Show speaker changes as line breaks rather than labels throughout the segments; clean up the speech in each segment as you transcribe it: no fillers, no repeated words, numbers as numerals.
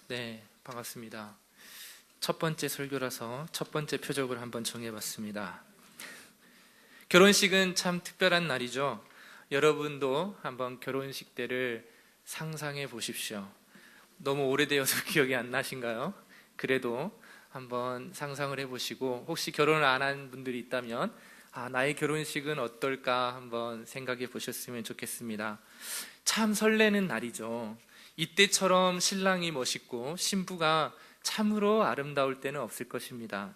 네, 반갑습니다. 첫 번째 설교라서 첫 번째 표적을 한번 정해봤습니다. 결혼식은 참 특별한 날이죠. 여러분도 한번 결혼식 때를 상상해 보십시오. 너무 오래되어서 기억이 안 나신가요? 그래도 한번 상상을 해보시고, 혹시 결혼을 안 한 분들이 있다면 나의 결혼식은 어떨까 한번 생각해 보셨으면 좋겠습니다. 참 설레는 날이죠. 이때처럼 신랑이 멋있고 신부가 참으로 아름다울 때는 없을 것입니다.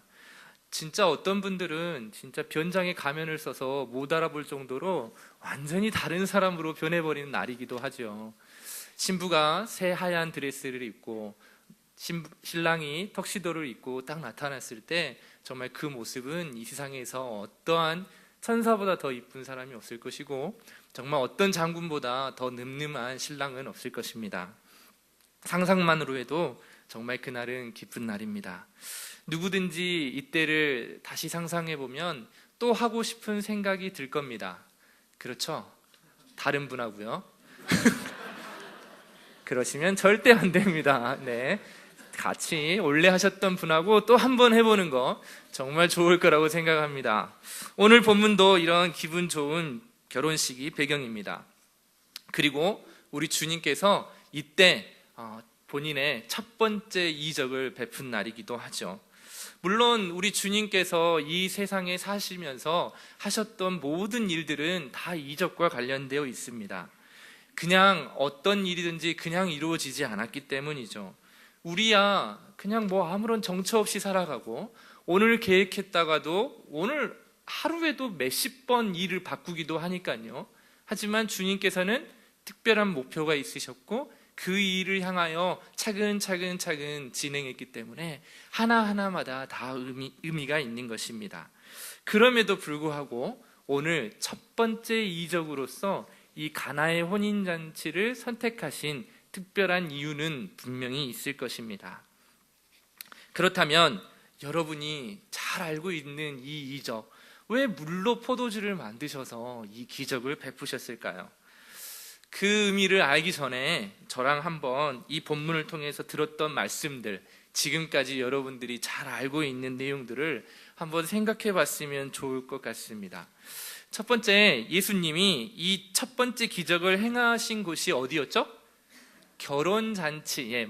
진짜 어떤 분들은 진짜 변장에 가면을 써서 못 알아볼 정도로 완전히 다른 사람으로 변해버리는 날이기도 하죠. 신부가 새 하얀 드레스를 입고 신랑이 턱시도를 입고 딱 나타났을 때 정말 그 모습은 이 세상에서 어떠한 천사보다 더 이쁜 사람이 없을 것이고, 정말 어떤 장군보다 더 늠름한 신랑은 없을 것입니다. 상상만으로 해도 정말 그날은 기쁜 날입니다. 누구든지 이때를 다시 상상해 보면 또 하고 싶은 생각이 들 겁니다. 그렇죠? 다른 분하고요. 그러시면 절대 안 됩니다. 네, 같이 원래 하셨던 분하고 또 한 번 해보는 거 정말 좋을 거라고 생각합니다. 오늘 본문도 이런 기분 좋은 결혼식이 배경입니다. 그리고 우리 주님께서 이때 본인의 첫 번째 이적을 베푼 날이기도 하죠. 물론 우리 주님께서 이 세상에 사시면서 하셨던 모든 일들은 다 이적과 관련되어 있습니다. 그냥 어떤 일이든지 그냥 이루어지지 않았기 때문이죠. 우리야 그냥 아무런 정처 없이 살아가고, 오늘 계획했다가도 오늘 하루에도 몇십 번 일을 바꾸기도 하니까요. 하지만 주님께서는 특별한 목표가 있으셨고 그 일을 향하여 차근차근 진행했기 때문에 하나하나마다 다 의미가 있는 것입니다. 그럼에도 불구하고 오늘 첫 번째 이적으로서 이 가나의 혼인잔치를 선택하신 특별한 이유는 분명히 있을 것입니다. 그렇다면 여러분이 잘 알고 있는 이 이적, 왜 물로 포도주를 만드셔서 이 기적을 베푸셨을까요? 그 의미를 알기 전에 저랑 한번 이 본문을 통해서 들었던 말씀들, 지금까지 여러분들이 잘 알고 있는 내용들을 한번 생각해 봤으면 좋을 것 같습니다. 첫 번째, 예수님이 이 첫 번째 기적을 행하신 곳이 어디였죠? 결혼잔치,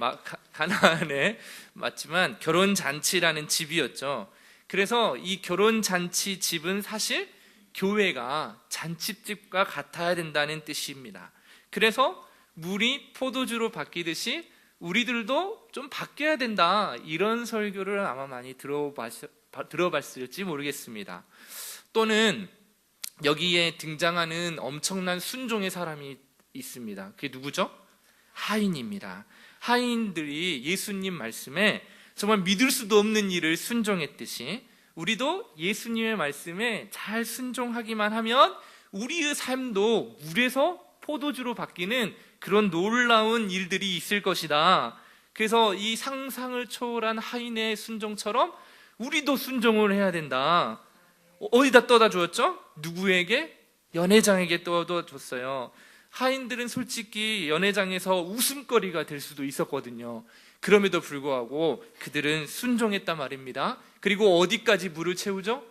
가나안에 맞지만 결혼잔치라는 집이었죠. 그래서 이 결혼잔치 집은 사실 교회가 잔치집과 같아야 된다는 뜻입니다. 그래서 물이 포도주로 바뀌듯이 우리들도 좀 바뀌어야 된다, 이런 설교를 아마 많이 들어봤을지 모르겠습니다. 또는 여기에 등장하는 엄청난 순종의 사람이 있습니다. 그게 누구죠? 하인입니다. 하인들이 예수님 말씀에 정말 믿을 수도 없는 일을 순종했듯이 우리도 예수님의 말씀에 잘 순종하기만 하면 우리의 삶도 물에서 포도주로 바뀌는 그런 놀라운 일들이 있을 것이다. 그래서 이 상상을 초월한 하인의 순종처럼 우리도 순종을 해야 된다. 어디다 떠다 주었죠? 누구에게? 연회장에게 떠다 줬어요. 하인들은 솔직히 연회장에서 웃음거리가 될 수도 있었거든요. 그럼에도 불구하고 그들은 순종했단 말입니다. 그리고 어디까지 물을 채우죠?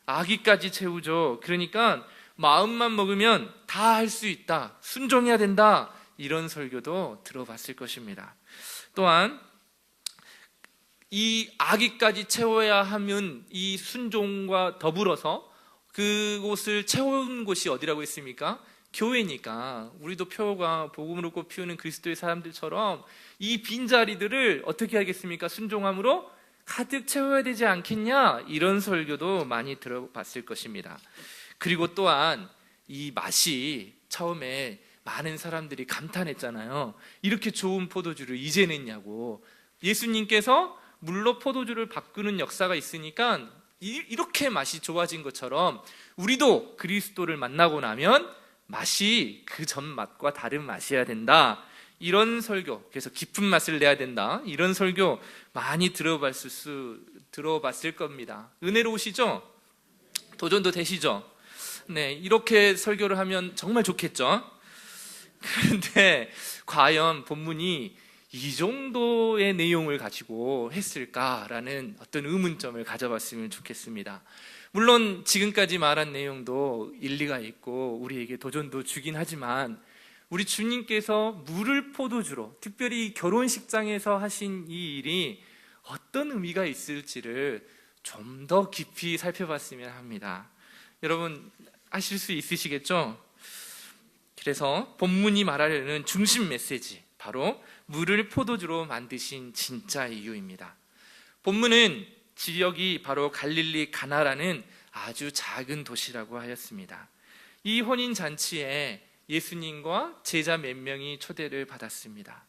아기까지 채우죠. 그러니까 마음만 먹으면 다 할 수 있다, 순종해야 된다, 이런 설교도 들어봤을 것입니다. 또한 이 아기까지 채워야 하면 이 순종과 더불어서 그곳을 채운 곳이 어디라고 했습니까? 교회니까 우리도 표가 복음으로 꽃 피우는 그리스도의 사람들처럼 이 빈자리들을 어떻게 하겠습니까? 순종함으로 가득 채워야 되지 않겠냐, 이런 설교도 많이 들어봤을 것입니다. 그리고 또한 이 맛이 처음에 많은 사람들이 감탄했잖아요. 이렇게 좋은 포도주를 이제 냈냐고. 예수님께서 물로 포도주를 바꾸는 역사가 있으니까 이렇게 맛이 좋아진 것처럼 우리도 그리스도를 만나고 나면 맛이 그 전 맛과 다른 맛이어야 된다, 이런 설교, 그래서 깊은 맛을 내야 된다, 이런 설교 많이 들어봤을 겁니다. 은혜로우시죠? 도전도 되시죠? 네, 이렇게 설교를 하면 정말 좋겠죠? 그런데 과연 본문이 이 정도의 내용을 가지고 했을까라는 어떤 의문점을 가져봤으면 좋겠습니다. 물론 지금까지 말한 내용도 일리가 있고 우리에게 도전도 주긴 하지만 우리 주님께서 물을 포도주로, 특별히 결혼식장에서 하신 이 일이 어떤 의미가 있을지를 좀 더 깊이 살펴봤으면 합니다. 여러분 아실 수 있으시겠죠? 그래서 본문이 말하려는 중심 메시지, 바로 물을 포도주로 만드신 진짜 이유입니다. 본문은 지역이 바로 갈릴리 가나라는 아주 작은 도시라고 하였습니다. 이 혼인잔치에 예수님과 제자 몇 명이 초대를 받았습니다.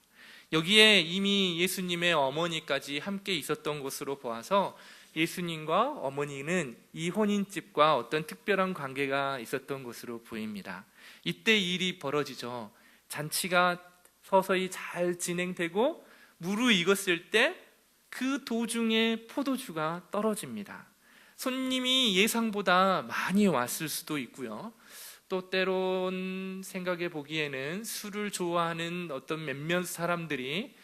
여기에 이미 예수님의 어머니까지 함께 있었던 것으로 보아서 예수님과 어머니는 이 혼인집과 어떤 특별한 관계가 있었던 것으로 보입니다. 이때 일이 벌어지죠. 잔치가 서서히 잘 진행되고 무르익었을 때 그 도중에 포도주가 떨어집니다. 손님이 예상보다 많이 왔을 수도 있고요. 또 때론 생각해 보기에는 술을 좋아하는 어떤 몇몇 사람들이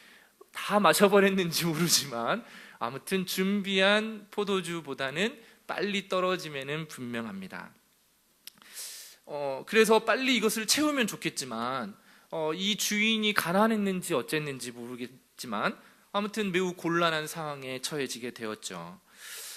다 마셔버렸는지 모르지만 아무튼 준비한 포도주보다는 빨리 떨어지면은 분명합니다. 그래서 빨리 이것을 채우면 좋겠지만 이 주인이 가난했는지 어쨌는지 모르겠지만 아무튼 매우 곤란한 상황에 처해지게 되었죠.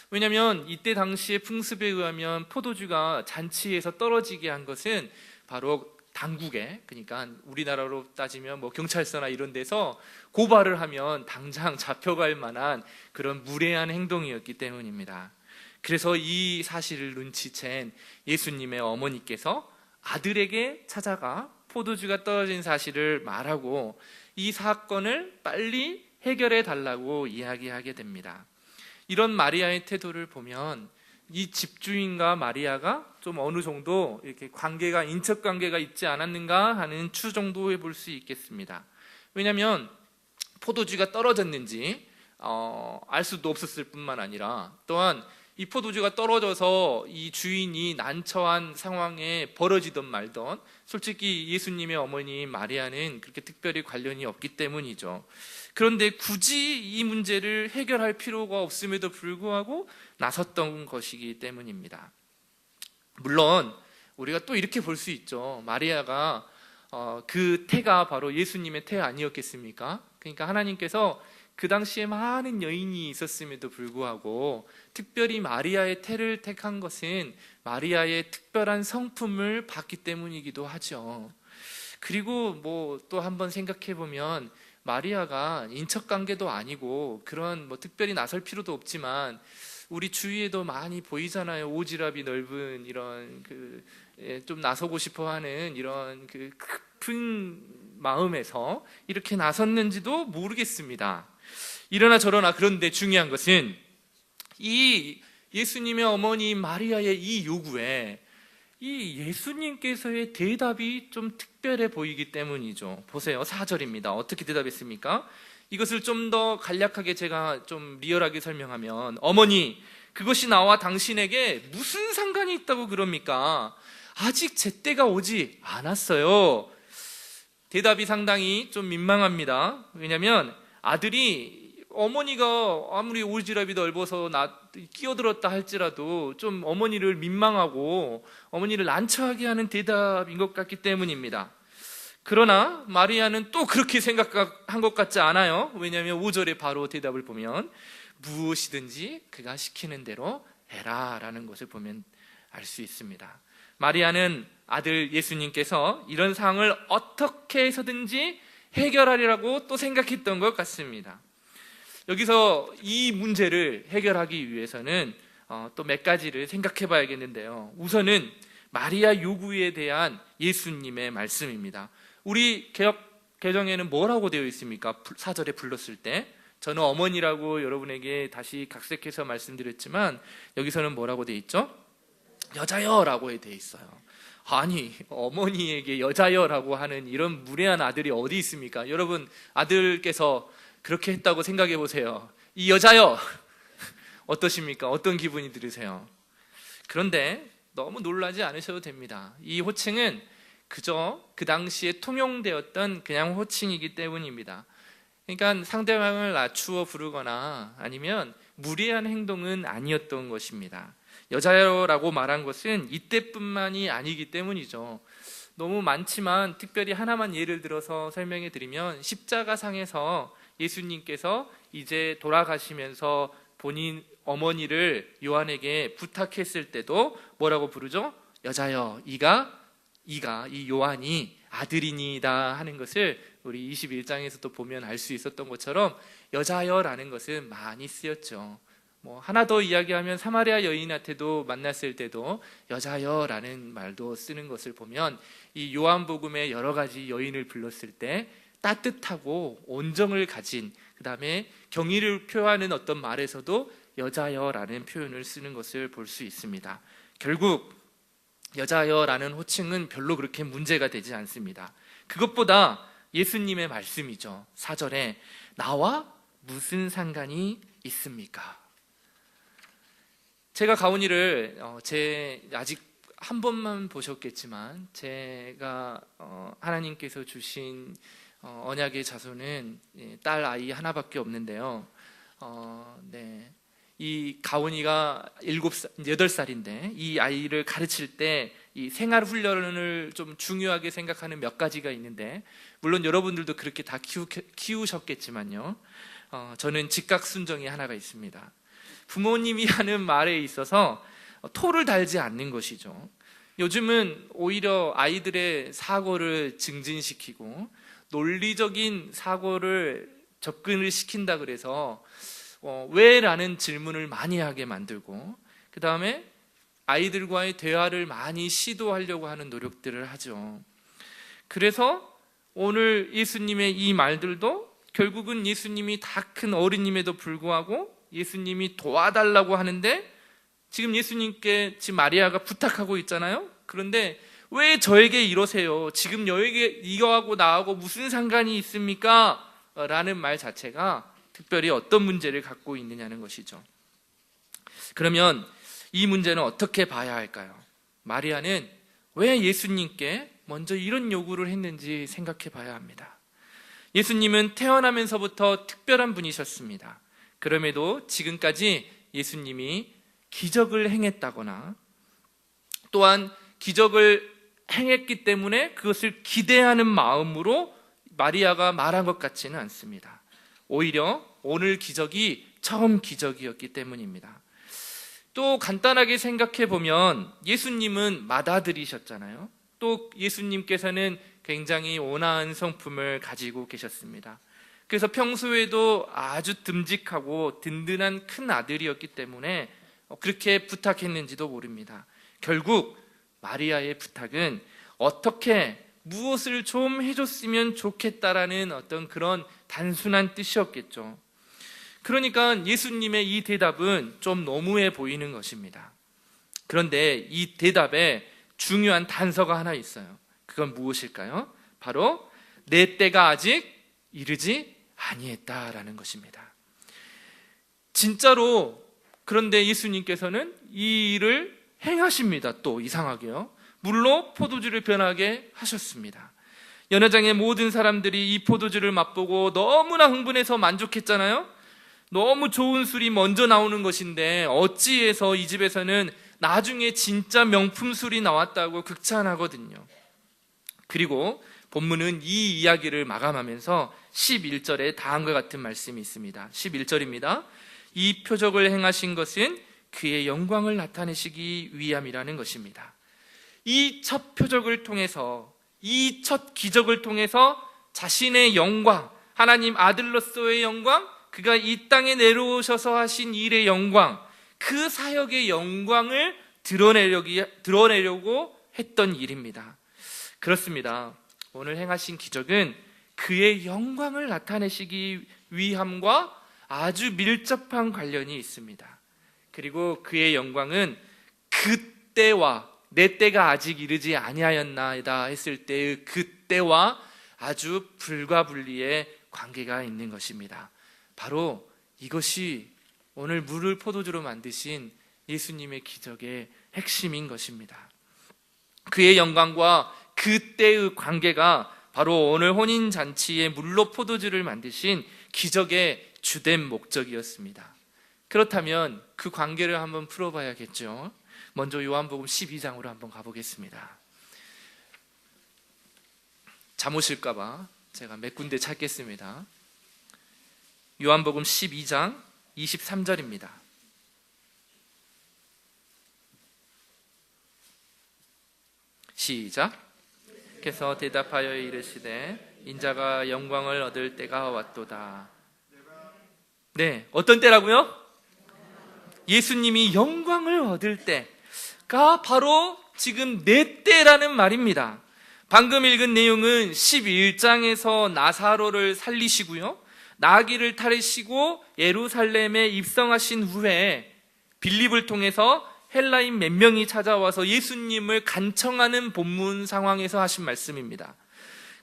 왜냐하면 이때 당시의 풍습에 의하면 포도주가 잔치에서 떨어지게 한 것은 바로 당국에, 그러니까 우리나라로 따지면 뭐 경찰서나 이런 데서 고발을 하면 당장 잡혀갈 만한 그런 무례한 행동이었기 때문입니다. 그래서 이 사실을 눈치챈 예수님의 어머니께서 아들에게 찾아가 포도주가 떨어진 사실을 말하고 이 사건을 빨리 해결해 달라고 이야기하게 됩니다. 이런 마리아의 태도를 보면 이 집주인과 마리아가 좀 어느 정도 이렇게 관계가, 인척 관계가 있지 않았는가 하는 추정도 해볼 수 있겠습니다. 왜냐하면 포도주가 떨어졌는지 알 수도 없었을 뿐만 아니라 또한 이 포도주가 떨어져서 이 주인이 난처한 상황에 벌어지던 말던 솔직히 예수님의 어머니 마리아는 그렇게 특별히 관련이 없기 때문이죠. 그런데 굳이 이 문제를 해결할 필요가 없음에도 불구하고 나섰던 것이기 때문입니다. 물론 우리가 또 이렇게 볼 수 있죠. 마리아가 그 태가 바로 예수님의 태 아니었겠습니까? 그러니까 하나님께서 그 당시에 많은 여인이 있었음에도 불구하고 특별히 마리아의 태를 택한 것은 마리아의 특별한 성품을 봤기 때문이기도 하죠. 그리고 뭐 또 한번 생각해 보면 마리아가 인척관계도 아니고 그런 뭐 특별히 나설 필요도 없지만 우리 주위에도 많이 보이잖아요. 오지랖이 넓은 이런 좀 나서고 싶어하는 이런 깊은 마음에서 이렇게 나섰는지도 모르겠습니다. 이러나 저러나 그런데 중요한 것은 이 예수님의 어머니 마리아의 이 요구에 이 예수님께서의 대답이 좀 특별해 보이기 때문이죠. 보세요. 4절입니다. 어떻게 대답했습니까? 이것을 좀 더 간략하게 제가 좀 리얼하게 설명하면 어머니, 그것이 나와 당신에게 무슨 상관이 있다고 그럽니까? 아직 제 때가 오지 않았어요. 대답이 상당히 좀 민망합니다. 왜냐하면 아들이 어머니가 아무리 오지랖이 넓어서 끼어들었다 할지라도 좀 어머니를 민망하고 어머니를 난처하게 하는 대답인 것 같기 때문입니다. 그러나 마리아는 또 그렇게 생각한 것 같지 않아요. 왜냐하면 5절에 바로 대답을 보면 무엇이든지 그가 시키는 대로 해라 라는 것을 보면 알 수 있습니다. 마리아는 아들 예수님께서 이런 상황을 어떻게 해서든지 해결하리라고 또 생각했던 것 같습니다. 여기서 이 문제를 해결하기 위해서는 또 몇 가지를 생각해 봐야겠는데요. 우선은 마리아 요구에 대한 예수님의 말씀입니다. 우리 개정에는 뭐라고 되어 있습니까? 4절에 불렀을 때 저는 어머니라고 여러분에게 다시 각색해서 말씀드렸지만 여기서는 뭐라고 되어 있죠? 여자여 라고 되어 있어요. 아니 어머니에게 여자여라고 하는 이런 무례한 아들이 어디 있습니까? 여러분 아들께서 그렇게 했다고 생각해 보세요. 이 여자여 어떠십니까? 어떤 기분이 들으세요? 그런데 너무 놀라지 않으셔도 됩니다. 이 호칭은 그저 그 당시에 통용되었던 그냥 호칭이기 때문입니다. 그러니까 상대방을 낮추어 부르거나 아니면 무례한 행동은 아니었던 것입니다. 여자여라고 말한 것은 이때뿐만이 아니기 때문이죠. 너무 많지만 특별히 하나만 예를 들어서 설명해 드리면, 십자가상에서 예수님께서 이제 돌아가시면서 본인 어머니를 요한에게 부탁했을 때도 뭐라고 부르죠? 여자여, 이가 이 요한이 아들이니이다 하는 것을 우리 21장에서도 보면 알 수 있었던 것처럼 여자여라는 것은 많이 쓰였죠. 하나 더 이야기하면 사마리아 여인한테도 만났을 때도 여자여라는 말도 쓰는 것을 보면, 이 요한복음의 여러 가지 여인을 불렀을 때 따뜻하고 온정을 가진, 그 다음에 경의를 표하는 어떤 말에서도 여자여라는 표현을 쓰는 것을 볼 수 있습니다. 결국 여자여라는 호칭은 별로 그렇게 문제가 되지 않습니다. 그것보다 예수님의 말씀이죠. 4절에 나와 무슨 상관이 있습니까? 제가 가온이를 아직 한 번만 보셨겠지만, 제가 하나님께서 주신 언약의 자손은 딸 아이 하나밖에 없는데요. 이 가온이가 8살인데 이 아이를 가르칠 때 이 생활 훈련을 좀 중요하게 생각하는 몇 가지가 있는데, 물론 여러분들도 그렇게 다 키우셨겠지만요, 저는 즉각순정이 하나가 있습니다. 부모님이 하는 말에 있어서 토를 달지 않는 것이죠. 요즘은 오히려 아이들의 사고를 증진시키고 논리적인 사고를 접근을 시킨다 그래서 왜? 라는 질문을 많이 하게 만들고, 그 다음에 아이들과의 대화를 많이 시도하려고 하는 노력들을 하죠. 그래서 오늘 예수님의 이 말들도 결국은 예수님이 다 큰 어른임에도 불구하고 예수님이 도와달라고 하는데, 지금 예수님께 지금 마리아가 부탁하고 있잖아요. 그런데 왜 저에게 이러세요? 지금 여에게 이거하고 나하고 무슨 상관이 있습니까? 라는 말 자체가 특별히 어떤 문제를 갖고 있느냐는 것이죠. 그러면 이 문제는 어떻게 봐야 할까요? 마리아는 왜 예수님께 먼저 이런 요구를 했는지 생각해 봐야 합니다. 예수님은 태어나면서부터 특별한 분이셨습니다. 그럼에도 지금까지 예수님이 기적을 행했다거나 또한 기적을 행했기 때문에 그것을 기대하는 마음으로 마리아가 말한 것 같지는 않습니다. 오히려 오늘 기적이 처음 기적이었기 때문입니다. 또 간단하게 생각해 보면 예수님은 맏아들이셨잖아요. 또 예수님께서는 굉장히 온화한 성품을 가지고 계셨습니다. 그래서 평소에도 아주 듬직하고 든든한 큰 아들이었기 때문에 그렇게 부탁했는지도 모릅니다. 결국 마리아의 부탁은 어떻게 무엇을 좀 해줬으면 좋겠다라는 어떤 그런 단순한 뜻이었겠죠. 그러니까 예수님의 이 대답은 좀 너무해 보이는 것입니다. 그런데 이 대답에 중요한 단서가 하나 있어요. 그건 무엇일까요? 바로 내 때가 아직 이르지 아니했다라는 것입니다. 진짜로 그런데 예수님께서는 이 일을 행하십니다. 또 이상하게요, 물로 포도주를 변하게 하셨습니다. 연회장의 모든 사람들이 이 포도주를 맛보고 너무나 흥분해서 만족했잖아요. 너무 좋은 술이 먼저 나오는 것인데 어찌해서 이 집에서는 나중에 진짜 명품 술이 나왔다고 극찬하거든요. 그리고 본문은 이 이야기를 마감하면서 11절에 다음과 같은 말씀이 있습니다. 11절입니다. 이 표적을 행하신 것은 그의 영광을 나타내시기 위함이라는 것입니다. 이 첫 표적을 통해서, 이 첫 기적을 통해서 자신의 영광, 하나님 아들로서의 영광, 그가 이 땅에 내려오셔서 하신 일의 영광, 그 사역의 영광을 드러내려고 했던 일입니다. 그렇습니다. 오늘 행하신 기적은 그의 영광을 나타내시기 위함과 아주 밀접한 관련이 있습니다. 그리고 그의 영광은 그때와 내 때가 아직 이르지 아니하였나이다 했을 때의 그때와 아주 불가분리의 관계가 있는 것입니다. 바로 이것이 오늘 물을 포도주로 만드신 예수님의 기적의 핵심인 것입니다. 그의 영광과 그때의 관계가 바로 오늘 혼인잔치에 물로 포도주를 만드신 기적의 주된 목적이었습니다. 그렇다면 그 관계를 한번 풀어봐야겠죠. 먼저 요한복음 12장으로 한번 가보겠습니다. 잠 오실까봐 제가 몇 군데 찾겠습니다. 요한복음 12장 23절입니다. 시작. 께서 대답하여 이르시되 인자가 영광을 얻을 때가 왔도다. 네, 어떤 때라고요? 예수님이 영광을 얻을 때가 바로 지금 내 때라는 말입니다. 방금 읽은 내용은 11장에서 나사로를 살리시고요, 나귀를 타르시고 예루살렘에 입성하신 후에 빌립을 통해서 헬라인 몇 명이 찾아와서 예수님을 간청하는 본문 상황에서 하신 말씀입니다.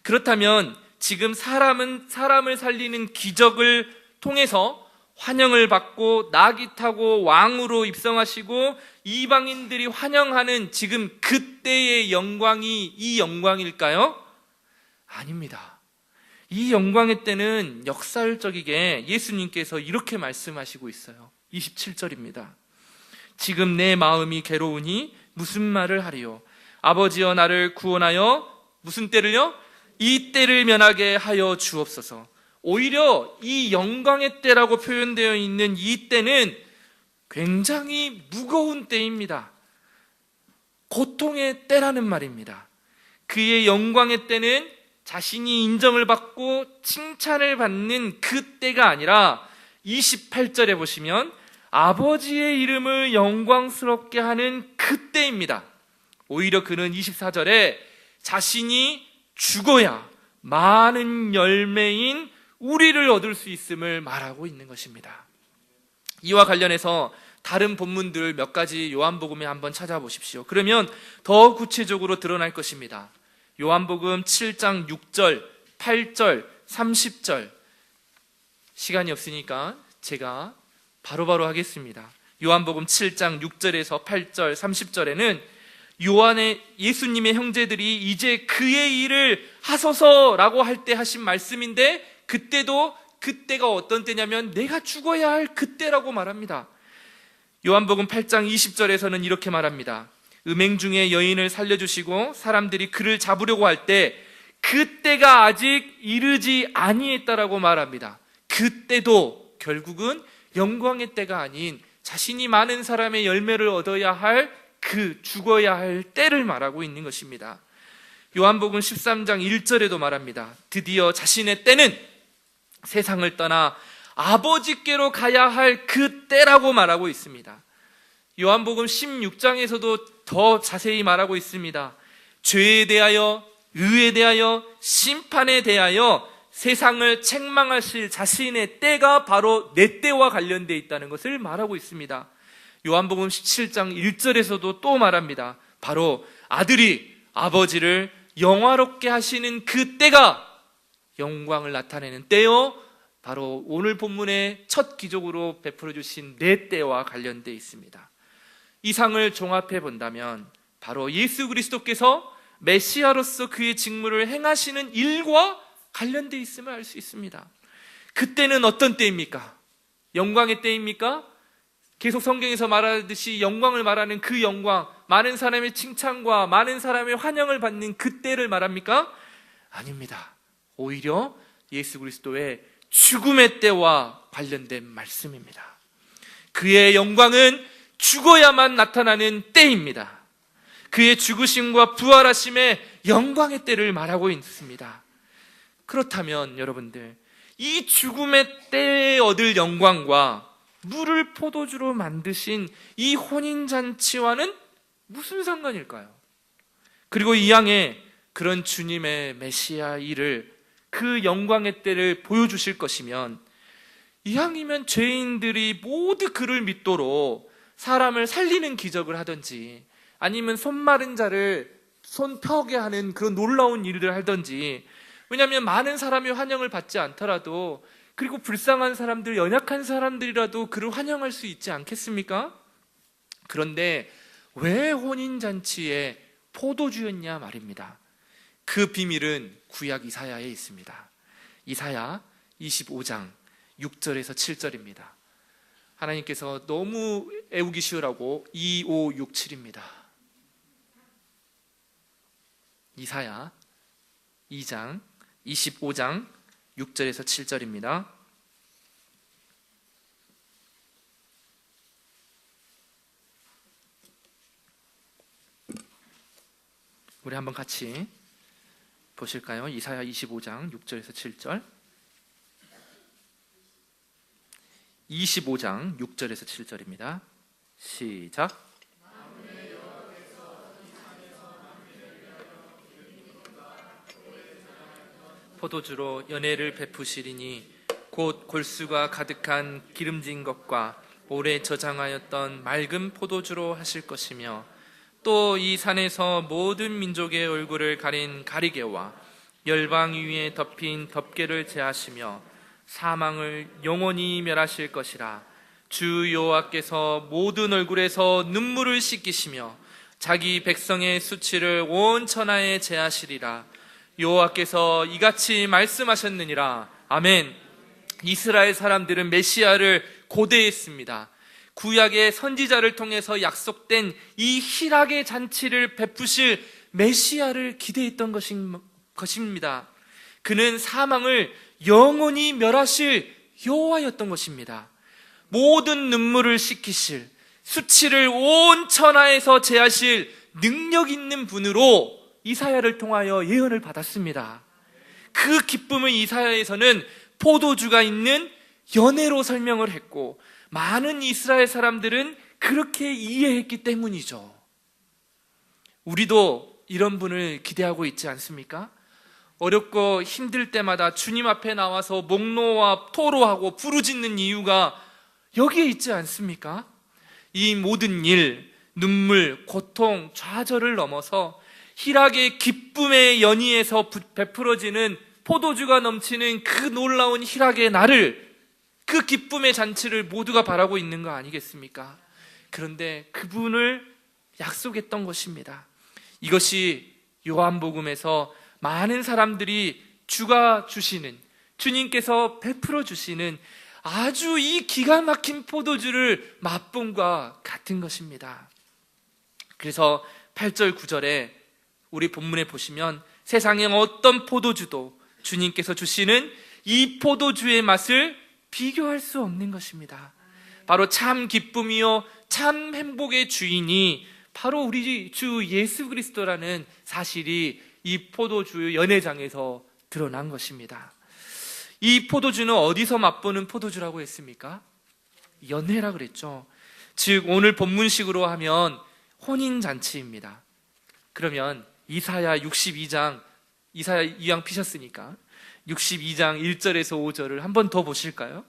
그렇다면 지금 사람을 살리는 기적을 통해서 환영을 받고 나귀 타고 왕으로 입성하시고 이방인들이 환영하는 지금 그때의 영광이 이 영광일까요? 아닙니다. 이 영광의 때는 역사적이게 예수님께서 이렇게 말씀하시고 있어요. 27절입니다. 지금 내 마음이 괴로우니 무슨 말을 하리요? 아버지여 나를 구원하여 무슨 때를요? 이 때를 면하게 하여 주옵소서. 오히려 이 영광의 때라고 표현되어 있는 이 때는 굉장히 무거운 때입니다. 고통의 때라는 말입니다. 그의 영광의 때는 자신이 인정을 받고 칭찬을 받는 그 때가 아니라 28절에 보시면 아버지의 이름을 영광스럽게 하는 그때입니다. 오히려 그는 24절에 자신이 죽어야 많은 열매인 우리를 얻을 수 있음을 말하고 있는 것입니다. 이와 관련해서 다른 본문들 몇 가지 요한복음에 한번 찾아보십시오. 그러면 더 구체적으로 드러날 것입니다. 요한복음 7장 6절, 8절, 30절. 시간이 없으니까 제가 바로바로 하겠습니다. 요한복음 7장 6절에서 8절, 30절에는 예수님의 형제들이 이제 그의 일을 하소서라고 할 때 하신 말씀인데, 그때가 어떤 때냐면 내가 죽어야 할 그때라고 말합니다. 요한복음 8장 20절에서는 이렇게 말합니다. 음행 중에 여인을 살려주시고 사람들이 그를 잡으려고 할 때 그때가 아직 이르지 아니했다라고 말합니다. 그때도 결국은 영광의 때가 아닌 자신이 많은 사람의 열매를 얻어야 할 죽어야 할 때를 말하고 있는 것입니다. 요한복음 13장 1절에도 말합니다. 드디어 자신의 때는 세상을 떠나 아버지께로 가야 할 그 때라고 말하고 있습니다. 요한복음 16장에서도 더 자세히 말하고 있습니다. 죄에 대하여, 의에 대하여, 심판에 대하여 세상을 책망하실 자신의 때가 바로 내 때와 관련되어 있다는 것을 말하고 있습니다. 요한복음 17장 1절에서도 또 말합니다. 바로 아들이 아버지를 영화롭게 하시는 그 때가 영광을 나타내는 때요, 바로 오늘 본문의 첫 기적으로 베풀어 주신 내 때와 관련되어 있습니다. 이 상을 종합해 본다면 바로 예수 그리스도께서 메시아로서 그의 직무를 행하시는 일과 관련되어 있음을 알 수 있습니다. 그때는 어떤 때입니까? 영광의 때입니까? 계속 성경에서 말하듯이 영광을 말하는 그 영광, 많은 사람의 칭찬과 많은 사람의 환영을 받는 그 때를 말합니까? 아닙니다. 오히려 예수 그리스도의 죽음의 때와 관련된 말씀입니다. 그의 영광은 죽어야만 나타나는 때입니다. 그의 죽으심과 부활하심의 영광의 때를 말하고 있습니다. 그렇다면 여러분들, 이 죽음의 때에 얻을 영광과 물을 포도주로 만드신 이 혼인잔치와는 무슨 상관일까요? 그리고 이 양에 그런 주님의 메시아 일을, 그 영광의 때를 보여주실 것이면, 이왕이면 죄인들이 모두 그를 믿도록 사람을 살리는 기적을 하든지, 아니면 손 마른 자를 손 펴게 하는 그런 놀라운 일을 하든지, 왜냐하면 많은 사람이 환영을 받지 않더라도, 그리고 불쌍한 사람들, 연약한 사람들이라도 그를 환영할 수 있지 않겠습니까? 그런데 왜 혼인잔치에 포도주였냐 말입니다. 그 비밀은 구약 이사야에 있습니다. 이사야 25장 6절에서 7절입니다. 하나님께서 너무 애우기 쉬우라고 2567입니다. 이사야 2장 25장 6절에서 7절입니다. 우리 한번 같이 보실까요? 이사야 25장 6절에서 7절. 25장 6절에서 7절입니다. 시작. 포도주로 연회를 베푸시리니 곧 골수가 가득한 기름진 것과 오래 저장하였던 맑은 포도주로 하실 것이며, 또 이 산에서 모든 민족의 얼굴을 가린 가리개와 열방 위에 덮인 덮개를 제하시며 사망을 영원히 멸하실 것이라. 주 여호와께서 모든 얼굴에서 눈물을 씻기시며 자기 백성의 수치를 온 천하에 제하시리라. 여호와께서 이같이 말씀하셨느니라. 아멘. 이스라엘 사람들은 메시아를 고대했습니다. 구약의 선지자를 통해서 약속된 이 희락의 잔치를 베푸실 메시아를 기대했던 것입니다. 그는 사망을 영원히 멸하실 여호와였던 것입니다. 모든 눈물을 씻기실, 수치를 온 천하에서 제하실 능력 있는 분으로 이사야를 통하여 예언을 받았습니다. 그 기쁨을 이사야에서는 포도주가 있는 연회로 설명을 했고, 많은 이스라엘 사람들은 그렇게 이해했기 때문이죠. 우리도 이런 분을 기대하고 있지 않습니까? 어렵고 힘들 때마다 주님 앞에 나와서 목놓아 토로하고 부르짖는 이유가 여기에 있지 않습니까? 이 모든 일, 눈물, 고통, 좌절을 넘어서 희락의 기쁨의 연희에서 베풀어지는 포도주가 넘치는 그 놀라운 희락의 날을, 그 기쁨의 잔치를 모두가 바라고 있는 거 아니겠습니까? 그런데 그분을 약속했던 것입니다. 이것이 요한복음에서 많은 사람들이 주가 주시는, 주님께서 베풀어 주시는 아주 이 기가 막힌 포도주를 맛봄과 같은 것입니다. 그래서 8절 9절에 우리 본문에 보시면 세상의 어떤 포도주도 주님께서 주시는 이 포도주의 맛을 비교할 수 없는 것입니다. 바로 참 기쁨이요 참 행복의 주인이 바로 우리 주 예수 그리스도라는 사실이 이 포도주 연회장에서 드러난 것입니다. 이 포도주는 어디서 맛보는 포도주라고 했습니까? 연회라 그랬죠. 즉 오늘 본문식으로 하면 혼인잔치입니다. 그러면 이사야 62장, 이사야 이왕 피셨으니까 62장 1절에서 5절을 한 번 더 보실까요?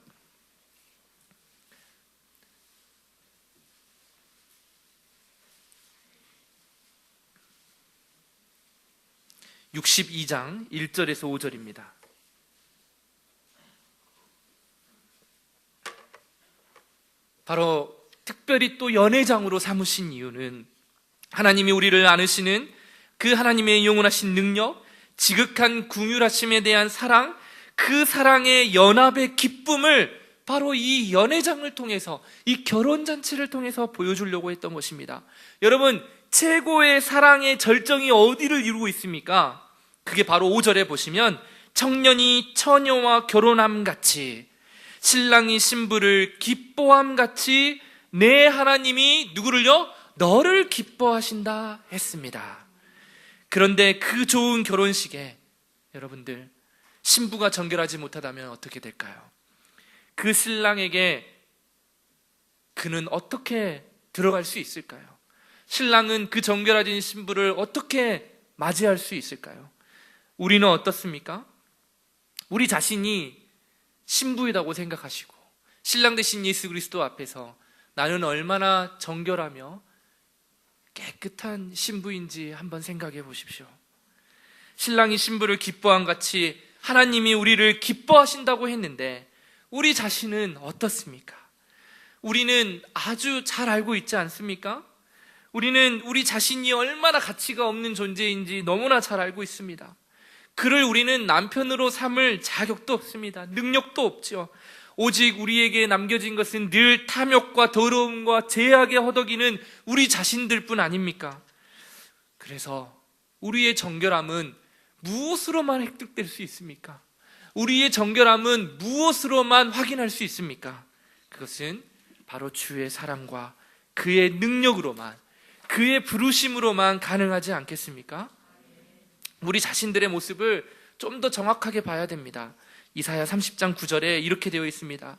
(62장) 1절에서 5절입니다. 바로 특별히 또 연회장으로 삼으신 이유는 하나님이 우리를 안으시는 그 하나님의 영원하신 능력, 지극한 긍휼하심에 대한 사랑, 그 사랑의 연합의 기쁨을 바로 이 연회장을 통해서, 이 결혼잔치를 통해서 보여주려고 했던 것입니다. 여러분, 최고의 사랑의 절정이 어디를 이루고 있습니까? 그게 바로 5절에 보시면 청년이 처녀와 결혼함 같이, 신랑이 신부를 기뻐함 같이 내 하나님이 누구를요? 너를 기뻐하신다 했습니다. 그런데 그 좋은 결혼식에 여러분들, 신부가 정결하지 못하다면 어떻게 될까요? 그 신랑에게 그는 어떻게 들어갈 수 있을까요? 신랑은 그 정결하진 신부를 어떻게 맞이할 수 있을까요? 우리는 어떻습니까? 우리 자신이 신부이라고 생각하시고 신랑 되신 예수 그리스도 앞에서 나는 얼마나 정결하며 깨끗한 신부인지 한번 생각해 보십시오. 신랑이 신부를 기뻐한 같이 하나님이 우리를 기뻐하신다고 했는데 우리 자신은 어떻습니까? 우리는 아주 잘 알고 있지 않습니까? 우리는 우리 자신이 얼마나 가치가 없는 존재인지 너무나 잘 알고 있습니다. 그를 우리는 남편으로 삼을 자격도 없습니다. 능력도 없죠. 오직 우리에게 남겨진 것은 늘 탐욕과 더러움과 죄악에 허덕이는 우리 자신들 뿐 아닙니까? 그래서 우리의 정결함은 무엇으로만 획득될 수 있습니까? 우리의 정결함은 무엇으로만 확인할 수 있습니까? 그것은 바로 주의 사랑과 그의 능력으로만, 그의 부르심으로만 가능하지 않겠습니까? 우리 자신들의 모습을 좀 더 정확하게 봐야 됩니다. 이사야 30장 9절에 이렇게 되어 있습니다.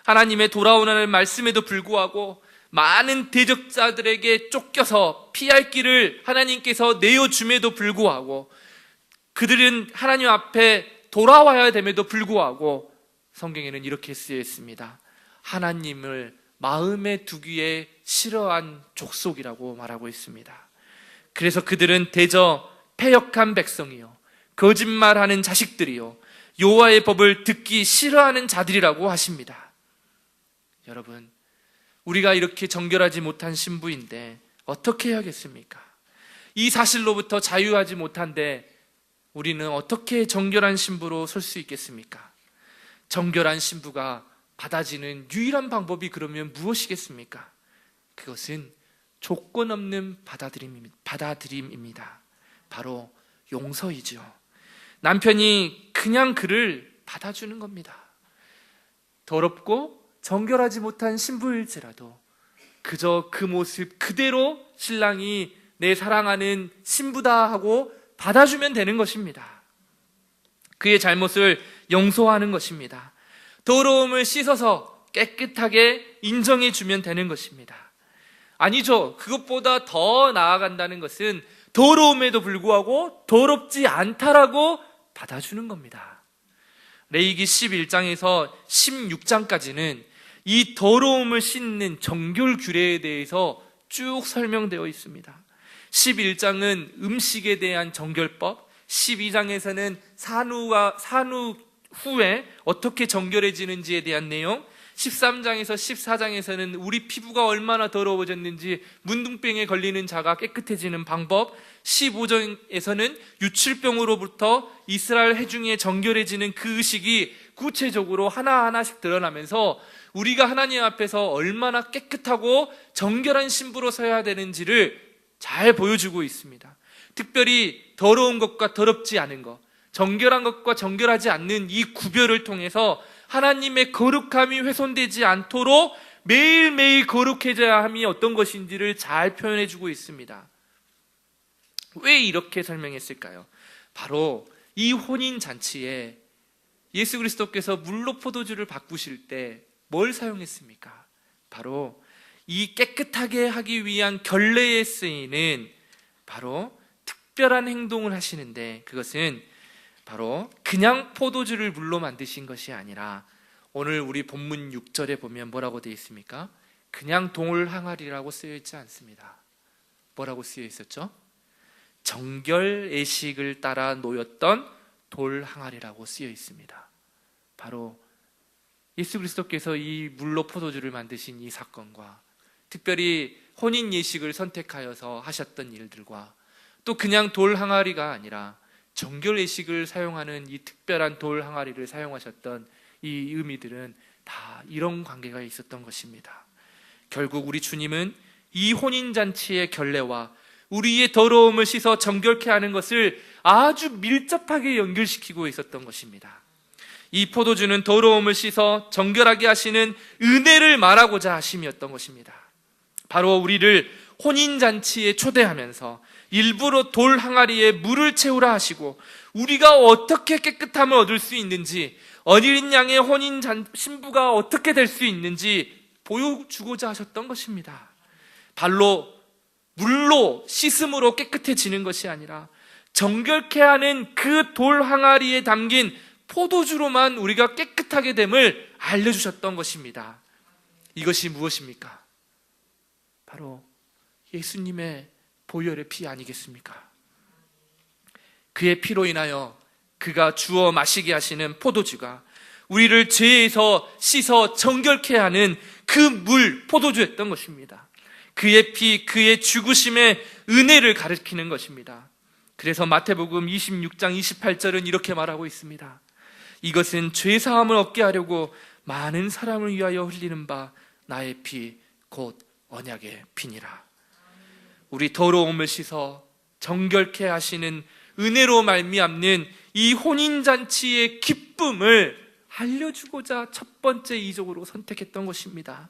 하나님의 돌아오는 말씀에도 불구하고 많은 대적자들에게 쫓겨서 피할 길을 하나님께서 내어줌에도 불구하고 그들은 하나님 앞에 돌아와야 됨에도 불구하고 성경에는 이렇게 쓰여 있습니다. 하나님을 마음에 두기에 싫어한 족속이라고 말하고 있습니다. 그래서 그들은 대저 패역한 백성이요, 거짓말하는 자식들이요, 여호와의 법을 듣기 싫어하는 자들이라고 하십니다. 여러분, 우리가 이렇게 정결하지 못한 신부인데 어떻게 해야겠습니까? 이 사실로부터 자유하지 못한데 우리는 어떻게 정결한 신부로 설 수 있겠습니까? 정결한 신부가 받아지는 유일한 방법이 그러면 무엇이겠습니까? 그것은 조건 없는 받아들임입니다. 바로 용서이죠. 남편이 그냥 그를 받아주는 겁니다. 더럽고 정결하지 못한 신부일지라도 그저 그 모습 그대로 신랑이 내 사랑하는 신부다 하고 받아주면 되는 것입니다. 그의 잘못을 용서하는 것입니다. 더러움을 씻어서 깨끗하게 인정해주면 되는 것입니다. 아니죠. 그것보다 더 나아간다는 것은 더러움에도 불구하고 더럽지 않다라고 받아주는 겁니다. 레위기 11장에서 16장까지는 이 더러움을 씻는 정결 규례에 대해서 쭉 설명되어 있습니다. 11장은 음식에 대한 정결법, 12장에서는 산후 후에 어떻게 정결해지는지에 대한 내용, 13장에서 14장에서는 우리 피부가 얼마나 더러워졌는지 문둥병에 걸리는 자가 깨끗해지는 방법, 15장에서는 유출병으로부터 이스라엘 회중에 정결해지는 그 의식이 구체적으로 하나하나씩 드러나면서 우리가 하나님 앞에서 얼마나 깨끗하고 정결한 신부로 서야 되는지를 잘 보여주고 있습니다. 특별히 더러운 것과 더럽지 않은 것, 정결한 것과 정결하지 않는 이 구별을 통해서 하나님의 거룩함이 훼손되지 않도록 매일매일 거룩해져야 함이 어떤 것인지를 잘 표현해주고 있습니다. 왜 이렇게 설명했을까요? 바로 이 혼인잔치에 예수 그리스도께서 물로 포도주를 바꾸실 때 뭘 사용했습니까? 바로 이 깨끗하게 하기 위한 결례에 쓰이는 바로 특별한 행동을 하시는데, 그것은 바로 그냥 포도주를 물로 만드신 것이 아니라 오늘 우리 본문 6절에 보면 뭐라고 되어 있습니까? 그냥 돌 항아리라고 쓰여 있지 않습니다. 뭐라고 쓰여 있었죠? 정결 예식을 따라 놓였던 돌 항아리라고 쓰여 있습니다. 바로 예수 그리스도께서 이 물로 포도주를 만드신 이 사건과 특별히 혼인 예식을 선택하여서 하셨던 일들과 또 그냥 돌 항아리가 아니라 정결 예식을 사용하는 이 특별한 돌 항아리를 사용하셨던 이 의미들은 다 이런 관계가 있었던 것입니다. 결국 우리 주님은 이 혼인잔치의 결례와 우리의 더러움을 씻어 정결케 하는 것을 아주 밀접하게 연결시키고 있었던 것입니다. 이 포도주는 더러움을 씻어 정결하게 하시는 은혜를 말하고자 하심이었던 것입니다. 바로 우리를 혼인잔치에 초대하면서 일부러 돌 항아리에 물을 채우라 하시고 우리가 어떻게 깨끗함을 얻을 수 있는지, 어린 양의 혼인 신부가 어떻게 될 수 있는지 보여주고자 하셨던 것입니다. 발로 물로 씻음으로 깨끗해지는 것이 아니라 정결케 하는 그 돌 항아리에 담긴 포도주로만 우리가 깨끗하게 됨을 알려주셨던 것입니다. 이것이 무엇입니까? 바로 예수님의 보혈의 피 아니겠습니까? 그의 피로 인하여 그가 주어 마시게 하시는 포도주가 우리를 죄에서 씻어 정결케 하는 그 물, 포도주였던 것입니다. 그의 피, 그의 죽으심의 은혜를 가리키는 것입니다. 그래서 마태복음 26장 28절은 이렇게 말하고 있습니다. 이것은 죄사함을 얻게 하려고 많은 사람을 위하여 흘리는 바 나의 피 곧 언약의 피니라. 우리 더러움을 씻어 정결케 하시는 은혜로 말미암는 이 혼인잔치의 기쁨을 알려주고자 첫 번째 이적으로 선택했던 것입니다.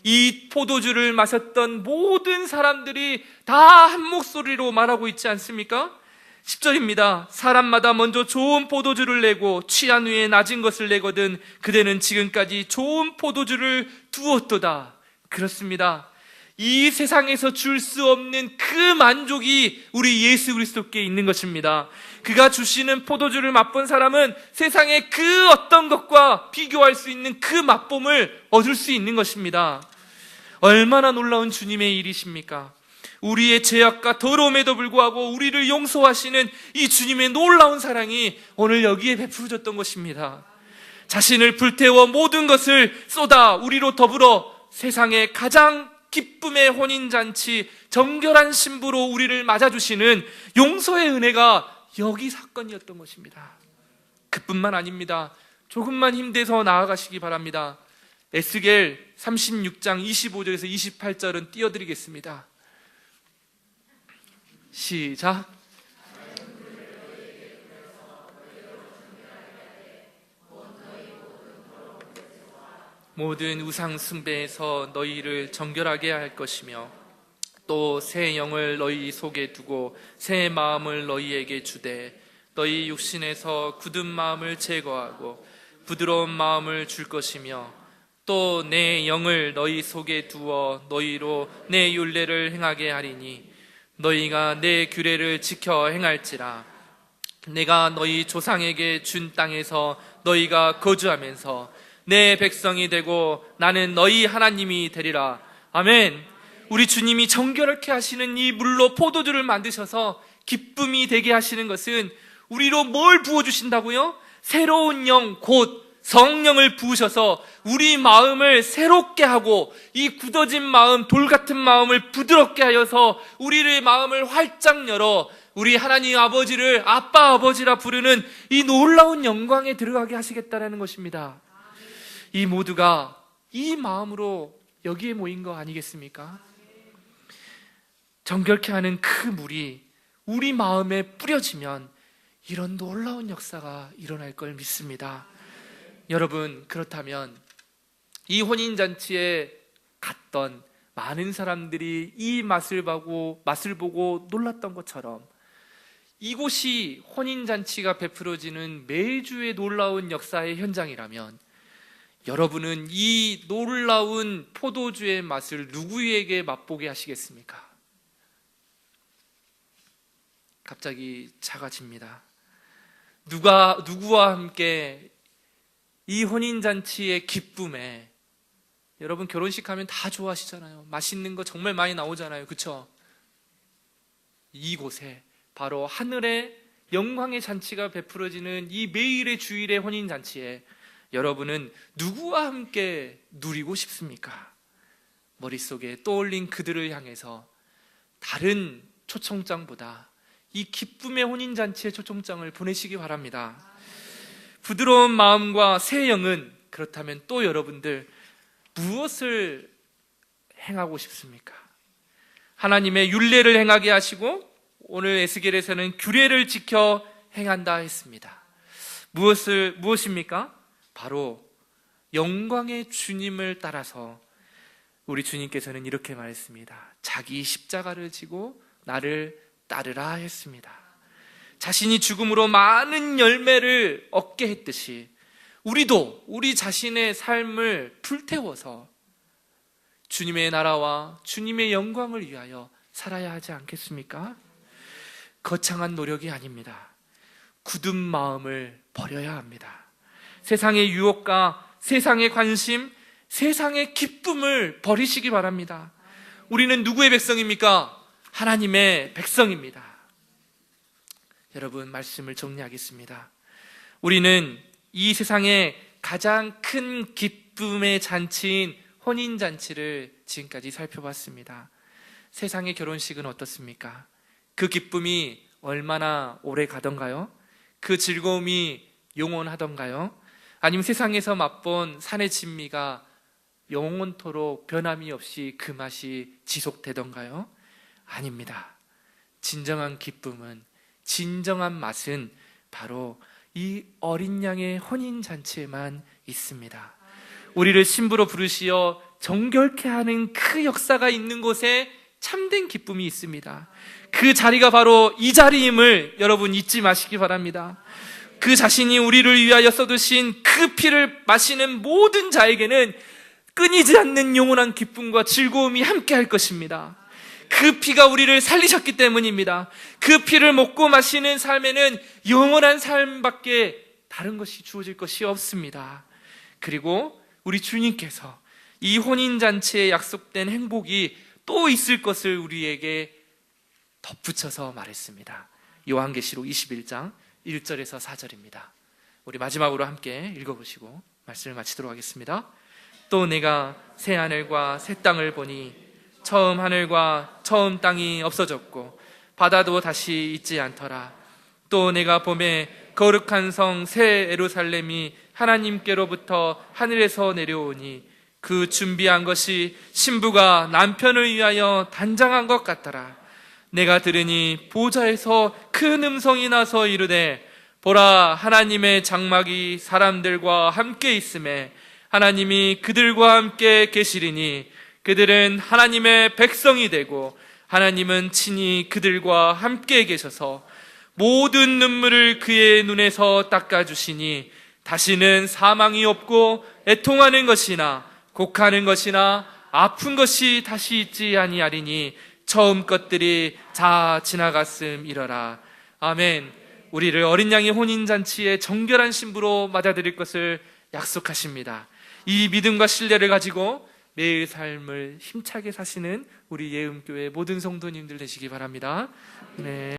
이 포도주를 마셨던 모든 사람들이 다 한 목소리로 말하고 있지 않습니까? 10절입니다. 사람마다 먼저 좋은 포도주를 내고 취한 후에 낮은 것을 내거든 그대는 지금까지 좋은 포도주를 두었도다. 그렇습니다. 이 세상에서 줄 수 없는 그 만족이 우리 예수 그리스도께 있는 것입니다. 그가 주시는 포도주를 맛본 사람은 세상의 그 어떤 것과 비교할 수 있는 그 맛봄을 얻을 수 있는 것입니다. 얼마나 놀라운 주님의 일이십니까? 우리의 죄악과 더러움에도 불구하고 우리를 용서하시는 이 주님의 놀라운 사랑이 오늘 여기에 베풀어졌던 것입니다. 자신을 불태워 모든 것을 쏟아 우리로 더불어 세상의 가장 기쁨의 혼인잔치, 정결한 신부로 우리를 맞아주시는 용서의 은혜가 여기 사건이었던 것입니다. 그뿐만 아닙니다. 조금만 힘내서 나아가시기 바랍니다. 에스겔 36장 25절에서 28절은 띄워드리겠습니다. 시작. 모든 우상 숭배에서 너희를 정결하게 할 것이며 또 새 영을 너희 속에 두고 새 마음을 너희에게 주되 너희 육신에서 굳은 마음을 제거하고 부드러운 마음을 줄 것이며 또 내 영을 너희 속에 두어 너희로 내 율례를 행하게 하리니 너희가 내 규례를 지켜 행할지라. 내가 너희 조상에게 준 땅에서 너희가 거주하면서 내 백성이 되고 나는 너희 하나님이 되리라. 아멘. 우리 주님이 정결케 하시는 이 물로 포도주를 만드셔서 기쁨이 되게 하시는 것은 우리로 뭘 부어주신다고요? 새로운 영, 곧 성령을 부으셔서 우리 마음을 새롭게 하고 이 굳어진 마음, 돌 같은 마음을 부드럽게 하여서 우리의 마음을 활짝 열어 우리 하나님 아버지를 아빠 아버지라 부르는 이 놀라운 영광에 들어가게 하시겠다는 것입니다. 이 모두가 이 마음으로 여기에 모인 거 아니겠습니까? 정결케 하는 그 물이 우리 마음에 뿌려지면 이런 놀라운 역사가 일어날 걸 믿습니다. 여러분, 그렇다면 이 혼인잔치에 갔던 많은 사람들이 이 맛을 보고 놀랐던 것처럼 이곳이 혼인잔치가 베풀어지는 매주의 놀라운 역사의 현장이라면 여러분은 이 놀라운 포도주의 맛을 누구에게 맛보게 하시겠습니까? 갑자기 작아집니다. 누구와 함께 이 혼인잔치의 기쁨에, 여러분 결혼식 하면 다 좋아하시잖아요. 맛있는 거 정말 많이 나오잖아요. 그렇죠? 이곳에 바로 하늘의 영광의 잔치가 베풀어지는 이 매일의 주일의 혼인잔치에 여러분은 누구와 함께 누리고 싶습니까? 머릿속에 떠올린 그들을 향해서 다른 초청장보다 이 기쁨의 혼인잔치의 초청장을 보내시기 바랍니다. 부드러운 마음과 새 영은 그렇다면 또 여러분들 무엇을 행하고 싶습니까? 하나님의 율례를 행하게 하시고 오늘 에스겔에서는 규례를 지켜 행한다 했습니다. 무엇입니까? 바로 영광의 주님을 따라서 우리 주님께서는 이렇게 말했습니다. 자기 십자가를 지고 나를 따르라 했습니다. 자신이 죽음으로 많은 열매를 얻게 했듯이 우리도 우리 자신의 삶을 불태워서 주님의 나라와 주님의 영광을 위하여 살아야 하지 않겠습니까? 거창한 노력이 아닙니다. 굳은 마음을 버려야 합니다. 세상의 유혹과 세상의 관심, 세상의 기쁨을 버리시기 바랍니다. 우리는 누구의 백성입니까? 하나님의 백성입니다. 여러분, 말씀을 정리하겠습니다. 우리는 이 세상의 가장 큰 기쁨의 잔치인 혼인잔치를 지금까지 살펴봤습니다. 세상의 결혼식은 어떻습니까? 그 기쁨이 얼마나 오래 가던가요? 그 즐거움이 영원하던가요? 아니면 세상에서 맛본 산의 진미가 영원토록 변함이 없이 그 맛이 지속되던가요? 아닙니다. 진정한 기쁨은, 진정한 맛은 바로 이 어린 양의 혼인잔치에만 있습니다. 우리를 신부로 부르시어 정결케 하는 그 역사가 있는 곳에 참된 기쁨이 있습니다. 그 자리가 바로 이 자리임을 여러분 잊지 마시기 바랍니다. 그 자신이 우리를 위하여 쏟으신 그 피를 마시는 모든 자에게는 끊이지 않는 영원한 기쁨과 즐거움이 함께할 것입니다. 그 피가 우리를 살리셨기 때문입니다. 그 피를 먹고 마시는 삶에는 영원한 삶밖에 다른 것이 주어질 것이 없습니다. 그리고 우리 주님께서 이 혼인잔치에 약속된 행복이 또 있을 것을 우리에게 덧붙여서 말했습니다. 요한계시록 21장 1절에서 4절입니다. 우리 마지막으로 함께 읽어보시고 말씀을 마치도록 하겠습니다. 또 내가 새 하늘과 새 땅을 보니 처음 하늘과 처음 땅이 없어졌고 바다도 다시 있지 않더라. 또 내가 봄에 거룩한 성 새 예루살렘이 하나님께로부터 하늘에서 내려오니 그 준비한 것이 신부가 남편을 위하여 단장한 것 같더라. 내가 들으니 보좌에서 큰 음성이 나서 이르되 보라, 하나님의 장막이 사람들과 함께 있음에 하나님이 그들과 함께 계시리니 그들은 하나님의 백성이 되고 하나님은 친히 그들과 함께 계셔서 모든 눈물을 그의 눈에서 닦아주시니 다시는 사망이 없고 애통하는 것이나 곡하는 것이나 아픈 것이 다시 있지 아니하리니 처음 것들이 다 지나갔음이러라. 아멘. 우리를 어린 양의 혼인잔치에 정결한 신부로 맞아들일 것을 약속하십니다. 이 믿음과 신뢰를 가지고 매일 삶을 힘차게 사시는 우리 예음교회 모든 성도님들 되시기 바랍니다. 네.